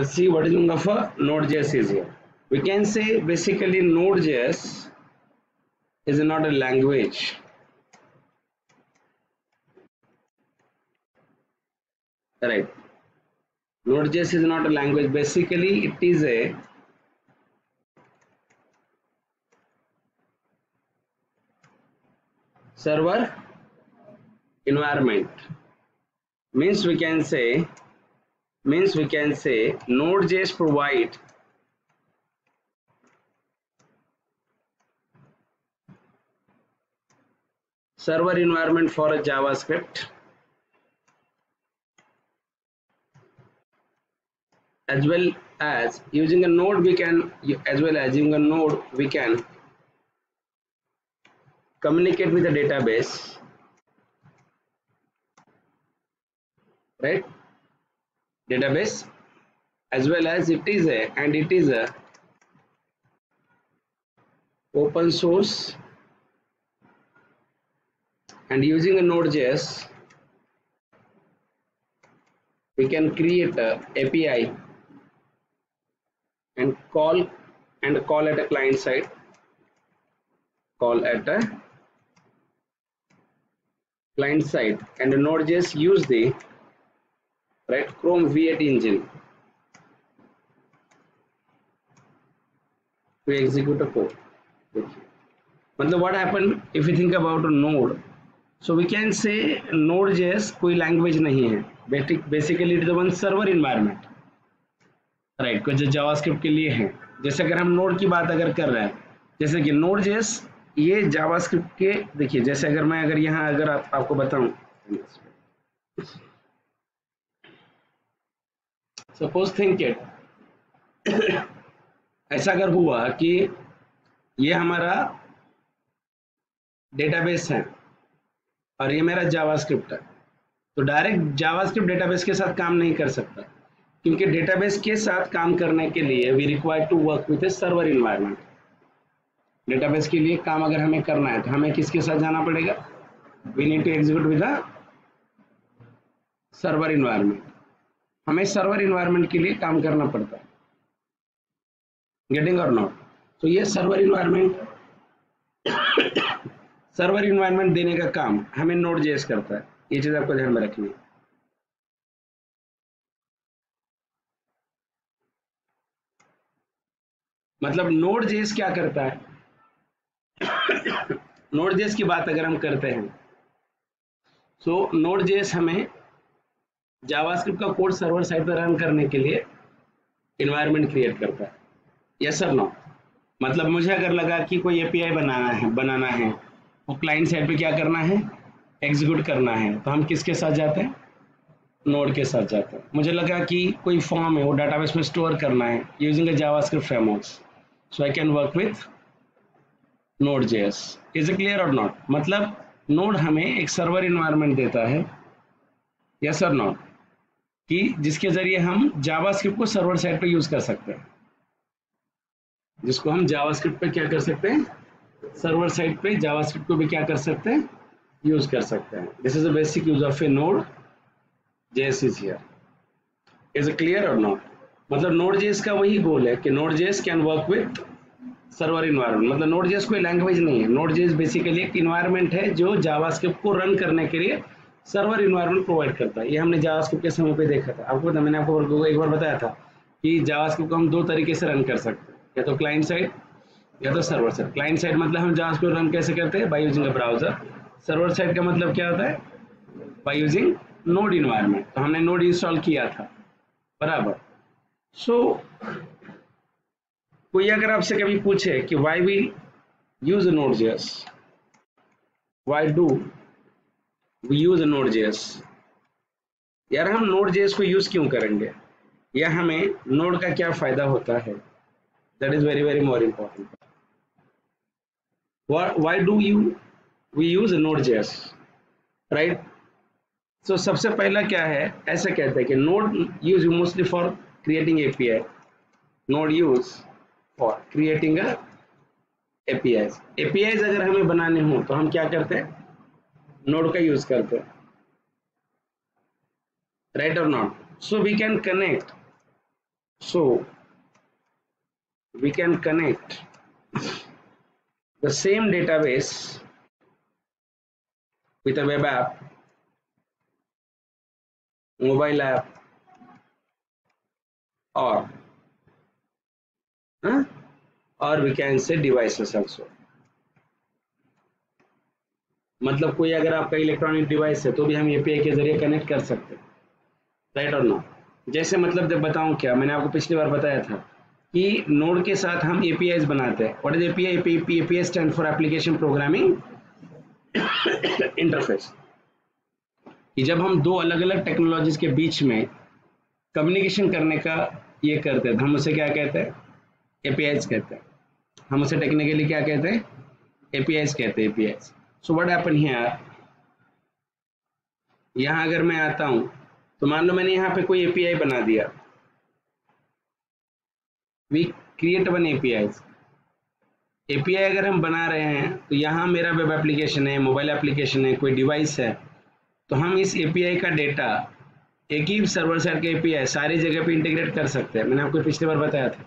see what is meaning of a Node.js is here. We can say basically Node.js is not a language. Right. Node.js is not a language. Basically, it is a server environment. Means we can say Node.js provide server environment for a JavaScript, as well as using a node we can communicate with the database, right? Database, as well as it is a open source, and using a Node.js we can create a API and call at a client side, and the Node.js use the Chrome V8 engine to execute a code. मतलब what happened if we think about a node, so we can say Node.js कोई language नहीं है, basically it is one server environment, right? कुछ JavaScript के लिए है. जैसे अगर हम नोड की बात अगर कर रहे हैं, जैसे कि Node.js ये JavaScript के, देखिए जैसे अगर यहाँ आपको बताऊं, सपोज थिंक इट ऐसा अगर हुआ कि ये हमारा डेटाबेस है और ये मेरा जावास्क्रिप्ट है, तो डायरेक्ट जावास्क्रिप्ट डेटाबेस के साथ काम नहीं कर सकता, क्योंकि डेटाबेस के साथ काम करने के लिए we require to work with a server environment. Database के लिए काम अगर हमें करना है तो हमें किसके साथ जाना पड़ेगा? We need to execute with the server environment. हमें सर्वर इन्वायरमेंट के लिए काम करना पड़ता है. गेटिंग और नॉट? तो ये सर्वर इन्वायरमेंट देने का काम हमें Node.js करता है. ये चीज आपको ध्यान में रखनी है. मतलब Node.js क्या करता है? Node.js की बात अगर हम करते हैं, तो Node.js हमें जावास्क्रिप्ट का कोड सर्वर साइड पर रन करने के लिए इन्वायरमेंट क्रिएट करता है. यस और नो? मतलब मुझे अगर लगा कि कोई एपीआई बनाना है वो क्लाइंट साइड पे क्या करना है? एग्जीक्यूट करना है, तो हम किसके साथ जाते हैं? नोड के साथ जाते हैं. मुझे लगा कि कोई फॉर्म है वो डाटाबेस में स्टोर करना है using a JavaScript frameworks, so I can work with Node.js. Is it clear or not? मतलब नोड हमें एक सर्वर इन्वायरमेंट देता है, यस और नॉट, कि जिसके जरिए हम जावास्क्रिप्ट को सर्वर साइड पे यूज कर सकते हैं, जिसको हम जावास्क्रिप्ट पे क्या कर सकते हैं? सर्वर साइड पे जावास्क्रिप्ट को भी क्या कर सकते हैं? यूज कर सकते हैं. This is a basic use of A Node.js is here. Is it clear or not? मतलब Node.js का वही गोल है कि Node.js can work with server environment. मतलब Node.js कोई लैंग्वेज नहीं है. Node.js बेसिकली एक इन्वायरमेंट है जो जावास्क्रिप्ट को रन करने के लिए सर्वर इन्वायरमेंट प्रोवाइड करता है. ये हमने जावास्क्रिप्ट के समय पे देखा था. मैंने आपको एक बार बताया था कि जावास्क्रिप्ट को हम दो तरीके से रन कर सकते हैं, या तो क्लाइंट साइड या तो सर्वर साइड. क्लाइंट साइड मतलब हम जावास्क्रिप्ट रन कैसे करते हैं? By using a browser. Server side का मतलब क्या होता है? By using node environment. तो हमने नोड इंस्टॉल किया था, बराबर. सो कोई अगर आपसे कभी पूछे कि why we use Node.js, why do we use Node.js, यार हम Node.js को यूज क्यों करेंगे, या हमें नोड का क्या फायदा होता है? That is very very more important. Why do we use Node.js, right? So सबसे पहला क्या है, ऐसे कहते हैं कि node use mostly for creating API. Node use for creating APIs. APIs अगर हमें बनाने हो तो हम क्या करते हैं? नोड का यूज करते हैं, right or not? So we can connect So we can connect the same database with a web app, mobile app, or we can say devices also. मतलब कोई अगर आपका इलेक्ट्रॉनिक डिवाइस है तो भी हम एपीआई के जरिए कनेक्ट कर सकते हैं, राइट और नो। जैसे मतलब जब बताऊं क्या, मैंने आपको पिछली बार बताया था कि नोड के साथ हम एपीआईज बनाते हैं। What is API? API stand for application programming interface. कि जब हम दो अलग अलग टेक्नोलॉजीज के बीच में कम्युनिकेशन करने का ये करते हैं तो हम उसे क्या कहते हैं? एपीआईज कहते हैं। हम उसे टेक्निकली क्या कहते हैं? एपीआईज कहते हैं, APIs. So what happen here, यहाँ अगर मैं आता हूँ तो मान लो मैंने यहाँ पे कोई एपीआई बना दिया, we create one APIs. API अगर हम बना रहे हैं तो यहाँ मेरा वेब एप्लीकेशन है, मोबाइल एप्लीकेशन है, कोई डिवाइस है, तो हम इस एपीआई का डेटा एक ही सर्वर साइड के एपीआई सारी जगह पे इंटीग्रेट कर सकते हैं। मैंने आपको पिछली बार बताया था,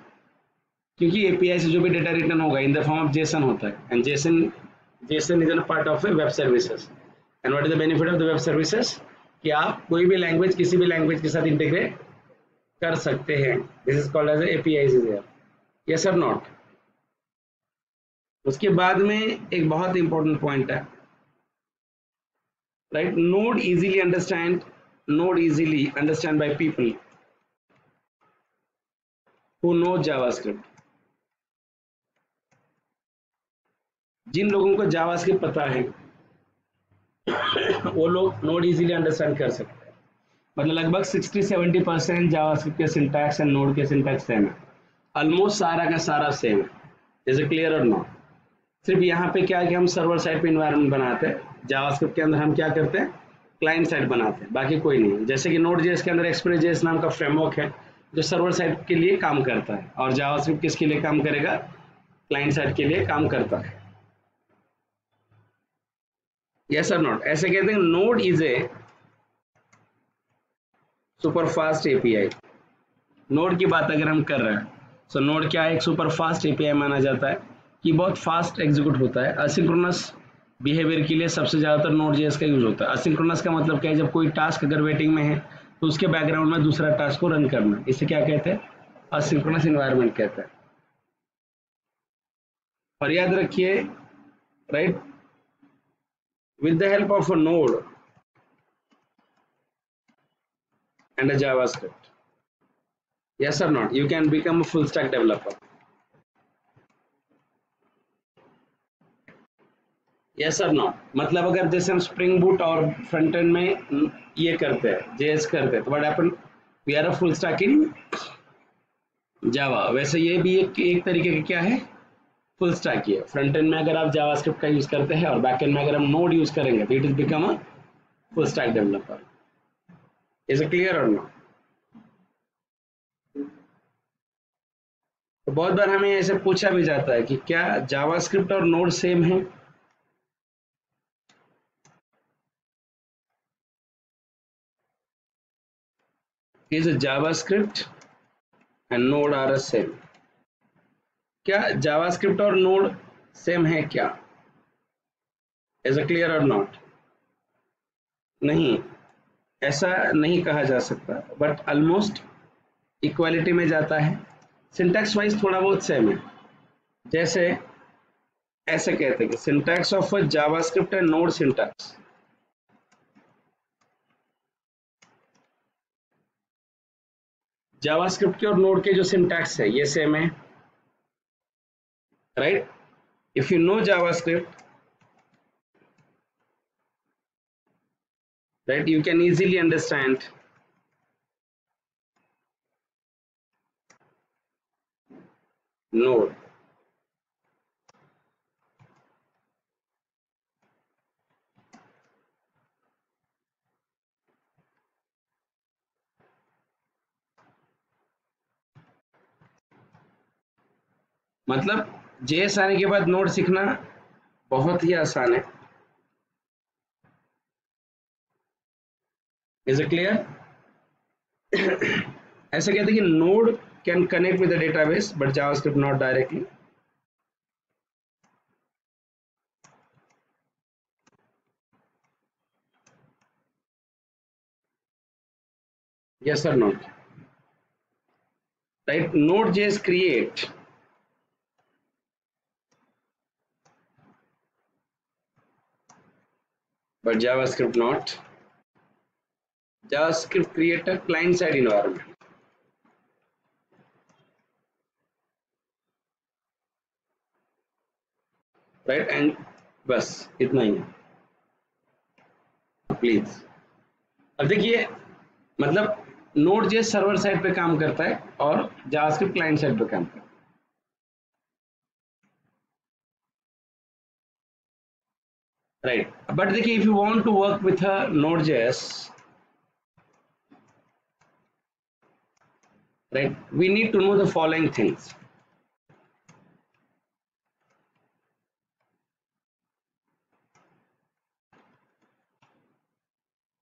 क्योंकि एपीआई से जो भी डेटा रिटर्न होगा in the form of Jason होता है, and Jason is an part of A web services. And what is the benefit of the web services? कि आप कोई भी लैंग्वेज किसी भी लैंग्वेज के साथ इंटीग्रेट कर सकते हैं। This is called as APIs is here, yes और नॉट। उसके बाद में एक बहुत इंपॉर्टेंट पॉइंट है, right? Node easily understand by people who know JavaScript. जिन लोगों को जावास्क्रिप्ट पता है वो लोग नोड इजीली अंडरस्टैंड कर सकते हैं। मतलब लगभग 60-70% जावास्क्रिप्ट के सिंटैक्स एंड नोड के सिंटैक्स सेम है, ऑलमोस्ट सारा का सारा सेम है। Is it clear or not? सिर्फ यहाँ पे क्या है कि हम सर्वर साइड पे इन्वायरमेंट बनाते हैं, जावास्क्रिप्ट के अंदर हम क्या करते हैं? क्लाइंट साइड बनाते हैं, बाकी कोई नहीं। जैसे कि नोड जेएस के अंदर एक्सप्रेस जेएस नाम का फ्रेमवर्क है जो सर्वर साइड के लिए काम करता है, और जावास्क्रिप्ट किसके लिए काम करेगा? क्लाइंट साइड के लिए काम करता है। यस और नॉट? ऐसे कहते हैं node is a super fast API. Node की बात अगर हम कर रहे हैं तो नोड क्या है? एक सुपर फास्ट एपीआई माना जाता है कि बहुत फास्ट एग्जीक्यूट होता है। असिंक्रोनस बिहेवियर के लिए सबसे ज़्यादातर नोड जेएस का यूज होता है। असिंक्रोनस का मतलब क्या है? जब कोई टास्क अगर वेटिंग में है तो उसके बैकग्राउंड में दूसरा टास्क को रन करना, इसे क्या कहते हैं? असिंक्रोनस इन्वायरमेंट कहते हैं। और याद रखिए, right, with the help of a node and a JavaScript, yes or not, you can become a full stack developer. yes or not? मतलब अगर जैसे हम स्प्रिंग बूट और फ्रंट एंड में ये करते हैं, जेएस करते हैं, तो what happen? We are a full stack in Java. वैसे ये भी एक तरीके का क्या है? फुल स्टैक ही है। फ्रंट एंड में अगर आप जावास्क्रिप्ट का यूज करते हैं और बैक एंड में अगर हम नोड यूज करेंगे तो it is become a full stack developer. Is it clear or not? तो बहुत बार हमें ऐसे पूछा भी जाता है कि क्या जावास्क्रिप्ट और नोड सेम है? Is JavaScript and node are same? क्या जावास्क्रिप्ट और नोड सेम है क्या? Is it clear or not? नहीं, ऐसा नहीं कहा जा सकता, बट ऑलमोस्ट इक्वालिटी में जाता है। सिंटैक्स वाइज थोड़ा बहुत सेम है। जैसे ऐसे कहते हैं कि syntax of JavaScript and node syntax, JavaScript के और नोड के जो सिंटैक्स है ये सेम है, right? If you know JavaScript, right, you can easily understand node. मतलब जेएस आने के बाद नोड सीखना बहुत ही आसान है। Is it clear? ऐसे कहते हैं कि node can connect with the database, but JavaScript not directly. Yes or not? Right? Node.js create. But JavaScript not. JavaScript create a client-side environment. Right? And बस इतना ही है. प्लीज अब देखिए, मतलब Node.js सर्वर साइड पे काम करता है और JavaScript क्लाइंट साइड पे काम करता है. Right, but देखिए, if you want to work with a Node.js, right, we need to know the following things.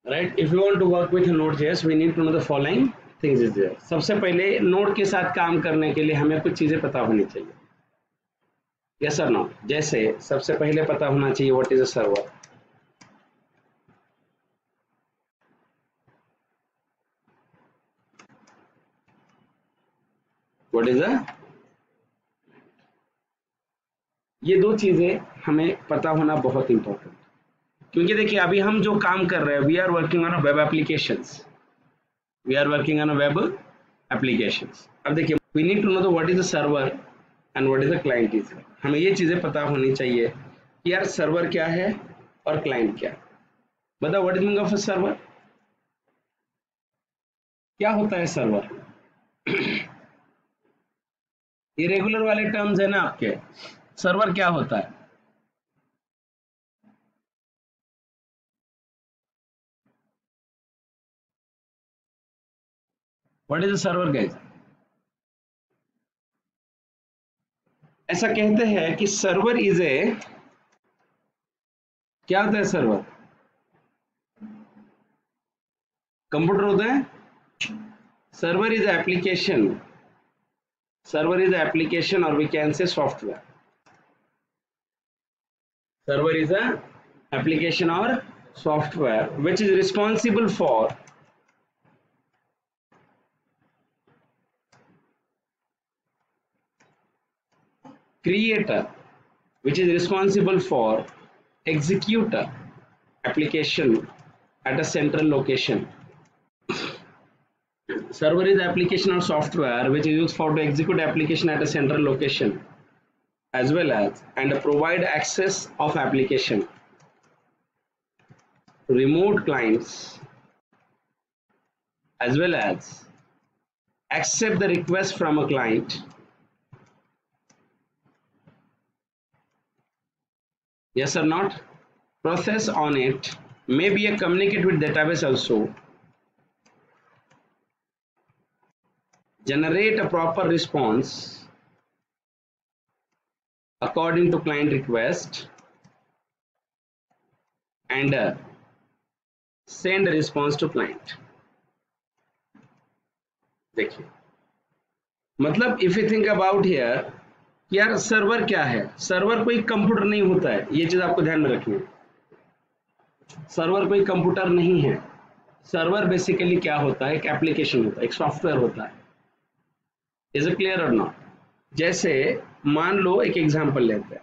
Right, if you want to work with Node.js, we need to know the following things is there. सबसे पहले node के साथ काम करने के लिए हमें कुछ चीजें पता होनी चाहिए. यस और नो? जैसे सबसे पहले पता होना चाहिए what is a server. What is a, ये दो चीजें हमें पता होना बहुत इंपॉर्टेंट. क्योंकि देखिए, अभी हम जो काम कर रहे हैं, we are working on web applications. We are working on web applications. अब देखिए, we need to know the what is the server and what is the client is. हमें ये चीजें पता होनी चाहिए कि यार सर्वर क्या है और क्लाइंट क्या है. बताओ, what is meaning of a server? क्या होता है सर्वर? ये रेगुलर वाले टर्म्स है ना आपके. सर्वर क्या होता है? What is a server guys? ऐसा कहते हैं कि सर्वर इज ए, क्या होता है सर्वर? कंप्यूटर होता है. Server is application. Server is application और we can say software. Server is a application और software which is responsible for creator, which is responsible for executor application at a central location. Server is application or software which is used for to execute application at a central location, as well as and provide access of application to remote clients, as well as accept the request from a client. Yes or not? Process on it, maybe a communicate with database also, generate a proper response according to client request, and send a response to client. देखिए, मतलब if you think about here, यार server क्या है? Server कोई computer नहीं होता है. ये चीज आपको ध्यान में रखनी है. सर्वर कोई कंप्यूटर नहीं है. सर्वर बेसिकली क्या होता है? एक एप्लीकेशन होता है, एक सॉफ्टवेयर होता है. Is it clear or not? जैसे मान लो, एक एग्जांपल लेते हैं.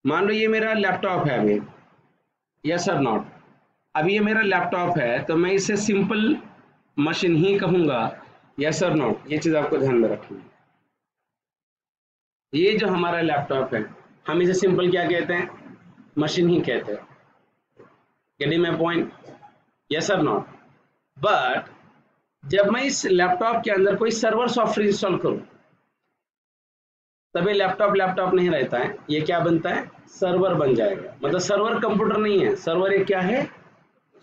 मान लो ये मेरा लैपटॉप है अभी. यस और नॉट? अब ये मेरा लैपटॉप है तो मैं इसे सिंपल मशीन ही कहूंगा. यस और नॉट? ये चीज आपको ध्यान में रखनी है. ये जो हमारा लैपटॉप है, हम इसे सिंपल क्या कहते हैं? मशीन ही कहते हैं. Getting my point? यस और नॉट? बट जब मैं इस लैपटॉप के अंदर कोई सर्वर सॉफ्टवेयर इंस्टॉल करूं, तभी लैपटॉप नहीं रहता है. ये क्या बनता है? सर्वर बन जाएगा. मतलब सर्वर कंप्यूटर नहीं है. सर्वर एक क्या है?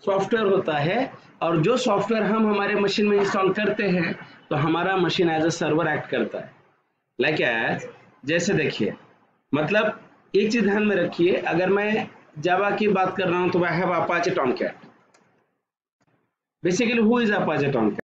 सॉफ्टवेयर होता है. और जो सॉफ्टवेयर हम हमारे मशीन में इंस्टॉल करते हैं तो हमारा machine as a server act करता है. लाइक एज, जैसे देखिए, मतलब एक चीज ध्यान में रखिए, अगर मैं जावा की बात कर रहा हूं तो I have Apache Tomcat. Basically who is Apache Tomcat?